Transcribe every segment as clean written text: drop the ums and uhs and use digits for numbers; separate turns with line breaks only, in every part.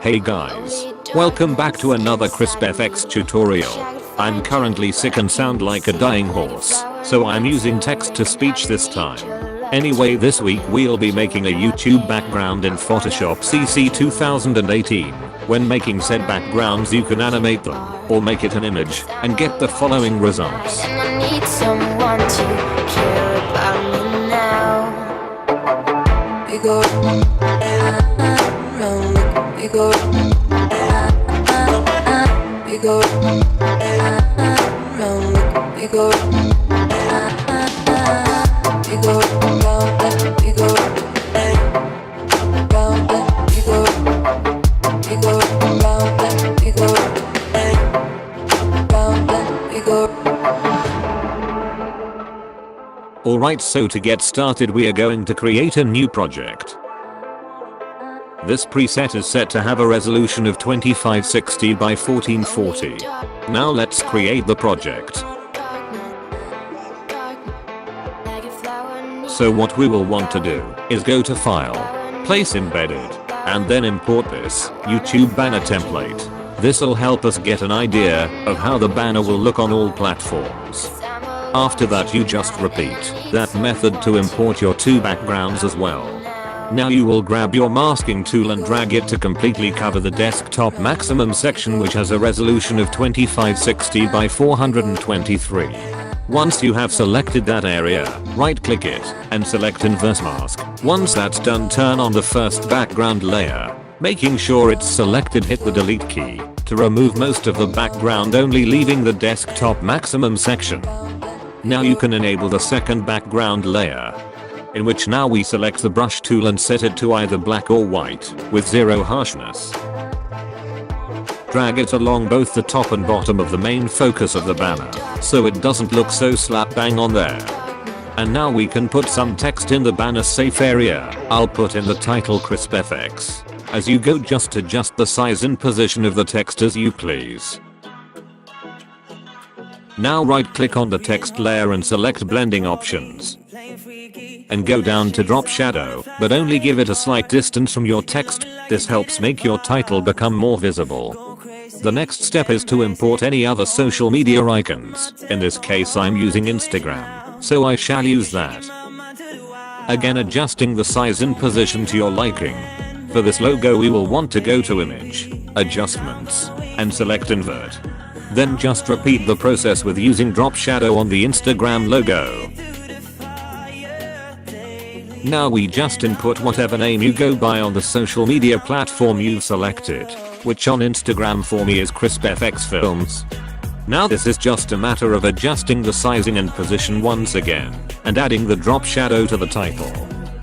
Hey guys, welcome back to another Chrisp FX tutorial. I'm currently sick and sound like a dying horse, so I'm using text to speech this time. Anyway, this week we'll be making a YouTube background in Photoshop CC 2018. When making said backgrounds you can animate them, or make it an image, and get the following results.
I need someone to care about me now. We go round, we go we go round, we go we go round, we go round, we go round, we go round, we go.
Alright, so to get started we are going to create a new project. This preset is set to have a resolution of 2560 by 1440. Now let's create the project. So what we will want to do is go to File, Place Embedded, and then import this YouTube banner template. This will help us get an idea of how the banner will look on all platforms. After that you just repeat that method to import your two backgrounds as well. Now you will grab your masking tool and drag it to completely cover the desktop maximum section, which has a resolution of 2560 by 423. Once you have selected that area, right click it and select Inverse Mask. Once that's done, turn on the first background layer. Making sure it's selected, hit the delete key to remove most of the background, only leaving the desktop maximum section. Now you can enable the second background layer, in which now we select the brush tool and set it to either black or white with 0 harshness. Drag it along both the top and bottom of the main focus of the banner, so it doesn't look so slap bang on there. And now we can put some text in the banner safe area. I'll put in the title Chrisp FX. As you go, just adjust the size and position of the text as you please. Now right click on the text layer and select blending options. And go down to drop shadow, but only give it a slight distance from your text. This helps make your title become more visible. The next step is to import any other social media icons. In this case I'm using Instagram, so I shall use that. Again, adjusting the size and position to your liking. For this logo we will want to go to Image, Adjustments, and select Invert. Then just repeat the process with using drop shadow on the Instagram logo. Now we just input whatever name you go by on the social media platform you've selected, which on Instagram for me is Chrisp FX Films. Now this is just a matter of adjusting the sizing and position once again, and adding the drop shadow to the title.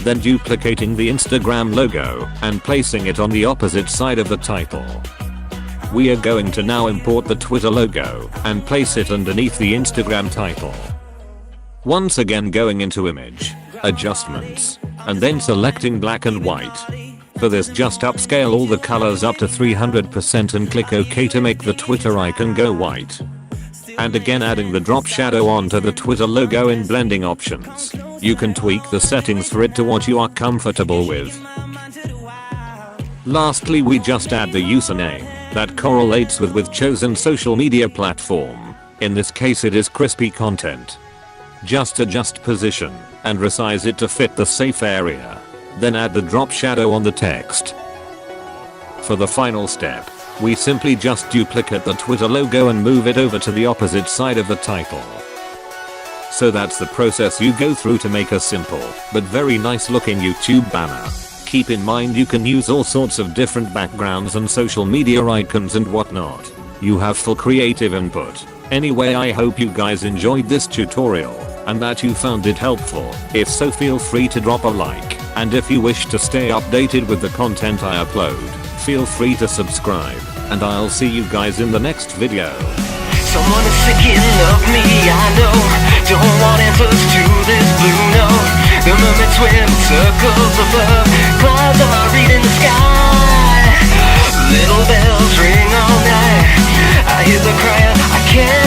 Then duplicating the Instagram logo and placing it on the opposite side of the title. We are going to now import the Twitter logo and place it underneath the Instagram title. Once again going into Image, Adjustments, and then selecting black and white. For this just upscale all the colors up to 300% and click OK to make the Twitter icon go white. And again adding the drop shadow onto the Twitter logo in blending options. You can tweak the settings for it to what you are comfortable with. Lastly we just add the username that correlates with chosen social media platform. In this case it is crispy content. Just adjust position and resize it to fit the safe area. Then add the drop shadow on the text. For the final step, we simply just duplicate the Twitter logo and move it over to the opposite side of the title. So that's the process you go through to make a simple but very nice looking YouTube banner. Keep in mind you can use all sorts of different backgrounds and social media icons and whatnot. You have full creative input. Anyway, I hope you guys enjoyed this tutorial and that you found it helpful. If so, feel free to drop a like, and if you wish to stay updated with the content I upload, feel free to subscribe, and I'll see you guys in the next video.
Someone is thinking of me, I know. Don't want answers to this blue note. The moment swim circles of love. Clouds are reading the sky. Little bells ring all night. I hear the cry, I can't